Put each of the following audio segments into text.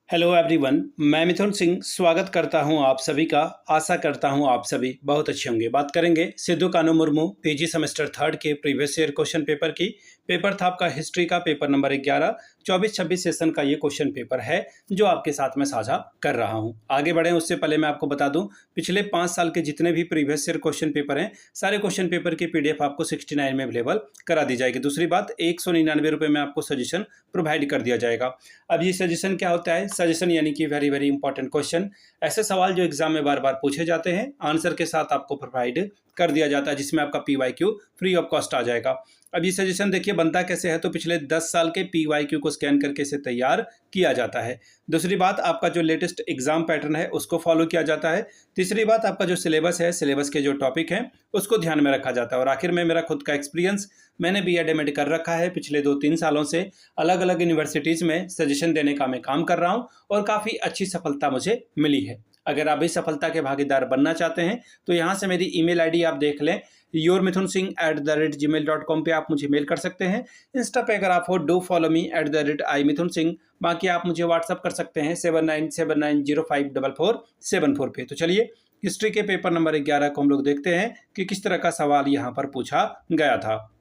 Hello everyone, मैं मिथुन सिंह स्वागत करता हूं आप सभी का। आशा करता हूं आप सभी बहुत अच्छे होंगे। बात करेंगे Sidhu Kanhu Murmu PG semester third के प्रीवियस ईयर क्वेश्चन पेपर की। पेपर था आपका हिस्ट्री का पेपर नंबर 11 24-26 सेशन का ये क्वेश्चन पेपर है जो आपके साथ में साझा कर रहा हूं। आगे बढ़ें उससे पहले मैं आपको बता दूं, पिछले 5 साल के जितने भी प्रीवियस ईयर क्वेश्चन पेपर हैं सारे क्वेश्चन पेपर की पीडीएफ आपको 69 में अवेलेबल करा दी जाएगी। दूसरी बात, 199 रुपये में आपको सजेशन प्रोवाइड कर दिया जाएगा। अब ये सजेशन क्या होता है? सजेशन यानी कि वेरी वेरी इंपॉर्टेंट क्वेश्चन, ऐसे सवाल जो एग्जाम में बार बार पूछे जाते हैं, आंसर के साथ आपको प्रोवाइड कर दिया जाता है, जिसमें आपका पीवाईक्यू फ्री ऑफ कॉस्ट आ जाएगा। अब ये सजेशन देखिए बनता कैसे है, तो पिछले 10 साल के पीवाईक्यू को स्कैन करके इसे तैयार किया जाता है। दूसरी बात, आपका जो लेटेस्ट एग्जाम पैटर्न है उसको फॉलो किया जाता है। तीसरी बात, आपका जो सिलेबस है, सिलेबस के जो टॉपिक हैं उसको ध्यान में रखा जाता है। और आखिर में मेरा खुद का एक्सपीरियंस, मैंने बीएड एमएड कर रखा है, पिछले 2-3 सालों से अलग अलग यूनिवर्सिटीज़ में सजेशन देने का मैं काम कर रहा हूँ और काफ़ी अच्छी सफलता मुझे मिली है। अगर आप इस सफलता के भागीदार बनना चाहते हैं तो यहाँ से मेरी ईमेल आईडी आप देख लें, yourmithunsingh@gmail.com पे आप मुझे मेल कर सकते हैं। इंस्टा पे अगर आप हो, डू फॉलो मी @imithunsingh। बाकी आप मुझे व्हाट्सअप कर सकते हैं 7979054474 पे। तो चलिए हिस्ट्री के पेपर नंबर 11 को हम लोग देखते हैं कि किस तरह का सवाल यहाँ पर पूछा गया था।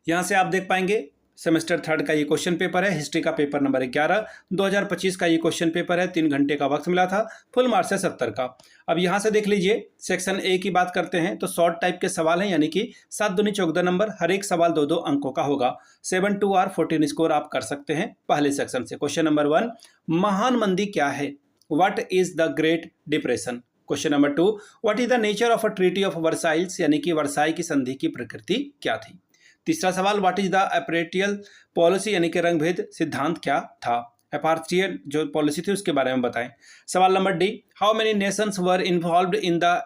यहाँ से आप देख पाएंगे सेमेस्टर थर्ड का ये क्वेश्चन पेपर है, हिस्ट्री का पेपर नंबर 11 2025 का ये क्वेश्चन पेपर है। 3 घंटे का वक्त मिला था, फुल मार्क्स है 70 का। अब यहाँ से देख लीजिए, सेक्शन ए की बात करते हैं तो शॉर्ट टाइप के सवाल हैं, यानी कि 7 दूनी 14 नंबर, हर एक सवाल 2-2 अंकों का होगा। 7 2 और 14 स्कोर आप कर सकते हैं पहले सेक्शन से। क्वेश्चन नंबर 1, महान मंदी क्या है? What is the great depression? Question number 2, what is the nature of a treaty of Versailles, यानी कि वर्साई की संधि की प्रकृति क्या थी? तीसरा सवाल, व्हाट इज द अपार्टियल पॉलिसी, यानी कि रंगभेद सिद्धांत क्या था? अपार्टियल जो पॉलिसी थी उसके बारे में बताएं। सवाल number D, how many nations were involved in the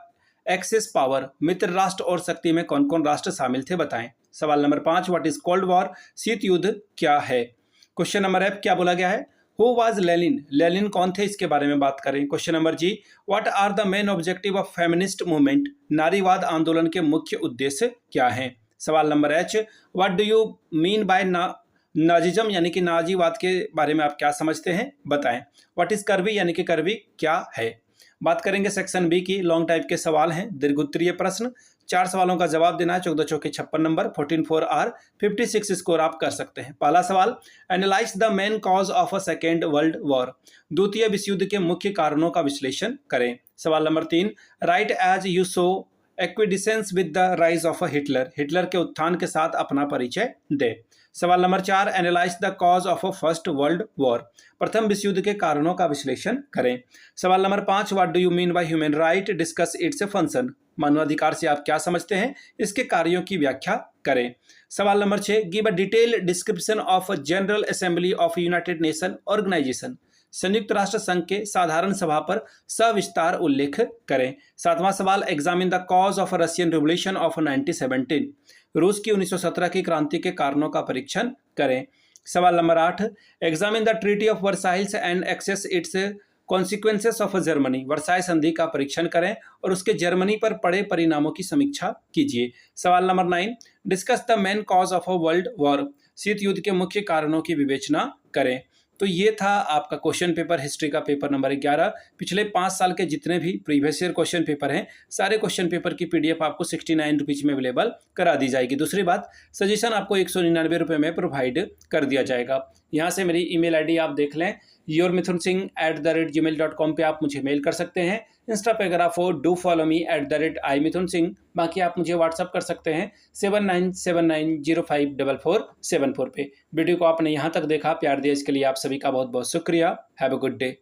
axis power, मित्र राष्ट्र और शक्ति में कौन कौन राष्ट्र शामिल थे, बताएं। सवाल number 5, what is cold war, शीत युद्ध क्या है? क्वेश्चन नंबर एफ, क्या बोला गया है? हु वाज लेनिन, लेनिन कौन थे, इसके बारे में बात करें। Question number G, what are the main objective of feminist movement, नारीवाद आंदोलन के मुख्य उद्देश्य क्या हैं? सवाल number H, what do you mean by Nazism, यानी कि नाजीवाद के बारे में आप क्या समझते हैं, बताएं। व्हाट इज कर्वी, यानी कि कर्वी क्या है? बात करेंगे सेक्शन बी की। लॉन्ग टाइप के सवाल हैं, दीर्घोत्तरीय प्रश्न, 4 सवालों का जवाब देना है। 14 चौके 56 नंबर, 14 4 आर 56 स्कोर आप कर सकते हैं। पहला सवाल, analyse the main cause of a second world war, द्वितीय विश्व युद्ध के मुख्य कारणों का विश्लेषण करें। सवाल number 3, write as you so acquiescence with the rise of a Hitler, Hitler के उत्थान के साथ अपना परिचय दे। सवाल number 4, analyse the cause of a first world war, प्रथम विश्व युद्ध के कारणों का विश्लेषण करें। सवाल number 5, what do you mean by human right, discuss its function, मानवाधिकार से आप क्या समझते हैं, इसके कार्यों की व्याख्या करें। सवाल number 6, give a detailed description of general assembly of united nation organisation, संयुक्त राष्ट्र संघ के साधारण सभा पर सविस्तार उल्लेख करें। 7वां सवाल, examine the cause of Russian revolution of 1917, रूस की 1917 की क्रांति के कारणों का परीक्षण करें। सवाल number 8, examine the treaty of Versailles and access its consequences of Germany, Versailles संधि का परीक्षण करें और उसके जर्मनी पर पड़े परिणामों की समीक्षा कीजिए। सवाल number 9, discuss the main cause of a world war, शीत युद्ध के मुख्य कारणों की विवेचना करें। तो ये था आपका क्वेश्चन पेपर, हिस्ट्री का पेपर नंबर 11। पिछले 5 साल के जितने भी प्रीवियस ईयर क्वेश्चन पेपर हैं सारे क्वेश्चन पेपर की पीडीएफ आपको 69 रुपीज़ में अवेलेबल करा दी जाएगी। दूसरी बात, सजेशन आपको 199 रुपये में प्रोवाइड कर दिया जाएगा। यहाँ से मेरी ईमेल आईडी आप देख लें, yourmithunsingh@gmail.com पे आप मुझे मेल कर सकते हैं। इंस्टा पे अगर आप हो, डू फॉलो मी @imithunsingh। बाकी आप मुझे व्हाट्सअप कर सकते हैं 7979054474 पे। वीडियो को आपने यहाँ तक देखा, प्यार दिया, इसके लिए आप सभी का बहुत बहुत शुक्रिया। Have a good day.